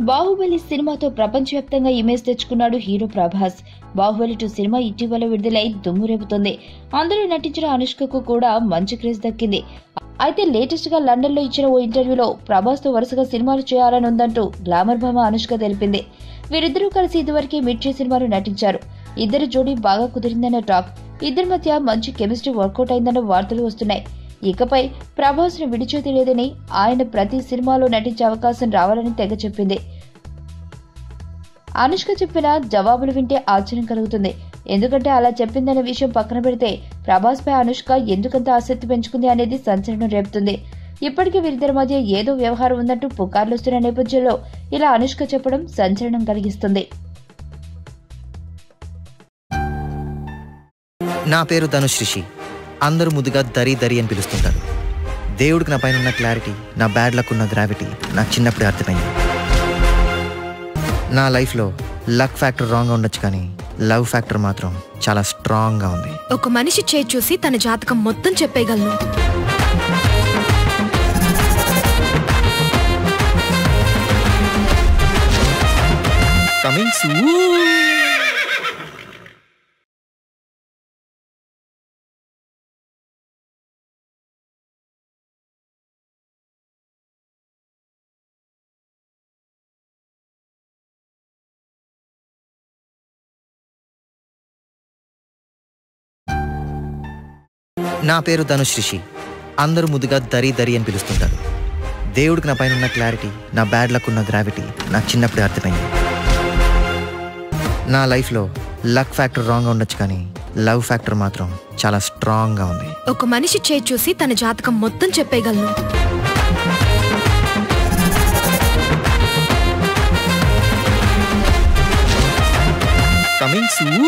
బాహుబలి సినిమాతో ప్రపంచవ్యాప్తంగా ఇమేజ్ తెచ్చుకున్నాడు హీరో ప్రభాస్. బాహుబలి 2 సినిమా ఇటీవల విడుదలై దుమ్ము రేపుతోంది. అందులో నటించిన అనుష్కకు కూడా మంచి క్రేజ్ దక్కింది. అయితే లేటెస్ట్ గా లండన్ లో ఇచ్చిన ఓ ఇంటర్వ్యూలో ప్రభాస్ తో వరుసగా సినిమాలు చేయాలని ఉందంటూ గ్లామర్ భామ అనుష్క తెలిపింది. వీరిద్దరూ కలిసి ఇదివరకే మిర్చి సినిమాలో నటించారు. ఇద్దరు జోడీ బాగా కుదిరిందన్న టాక్. ఇద్దరి మధ్య మంచి కెమిస్ట్రీ వర్కౌట్ అయిందన్న వార్తలు వస్తున్నాయి. ఇకపై ప్రభాస్ ను విడిచేది లేదని, ఆయన ప్రతి సినిమాలో నటించే అవకాశం రావాలని తెగ చెప్పింది. అనుష్క చెప్పిన జవాబులు వింటే ఆశ్చర్యం కలుగుతుంది. ఎందుకంటే అలా చెప్పిందనే విషయం పక్కన పెడితే ప్రభాస్ పై అనుష్క ఎందుకంత ఆసక్తి పెంచుకుంది అనేది సంచలనం రేపుతుంది. ఇప్పటికీ వీరిద్దరి మధ్య ఏదో వ్యవహారం ఉందంటూ పుకార్లు వస్తున్న నేపథ్యంలో ఇలా అనుష్క చెప్పడం సంచలనం కలిగిస్తుంది. నా పేరు ధనుష్ రిషి. అందరూ ముద్దుగా దరి దరి అని పిలుస్తుంటారు. దేవుడికి నా పైన ఉన్న క్లారిటీ, నా బ్యాడ్ లక్ ఉన్న గ్రావిటీ నాకు చిన్నప్పుడే అర్థమైంది. నా లైఫ్లో లక్ ఫ్యాక్టర్ రాంగ్గా ఉండొచ్చు, కానీ లవ్ ఫ్యాక్టర్ మాత్రం చాలా స్ట్రాంగ్గా ఉంది. ఒక మనిషి చేయి చూసి తన జాతకం మొత్తం చెప్పేయగలను. Coming soon. నా పేరు ధనుష్ రిషి. అందరూ ముద్దుగా దరి దరి అని పిలుస్తుంటారు. దేవుడికి నా పైన ఉన్న క్లారిటీ, నా బ్యాడ్ లక్ ఉన్న గ్రావిటీ నాకు చిన్నప్పుడే అర్థమైంది. నా లైఫ్లో లక్ ఫ్యాక్టర్ రాంగ్గా ఉండొచ్చు, కానీ లవ్ ఫ్యాక్టర్ మాత్రం చాలా స్ట్రాంగ్గా ఉంది. ఒక మనిషి చేయి చూసి తన జాతకం మొత్తం చెప్పేయగలను. Coming soon.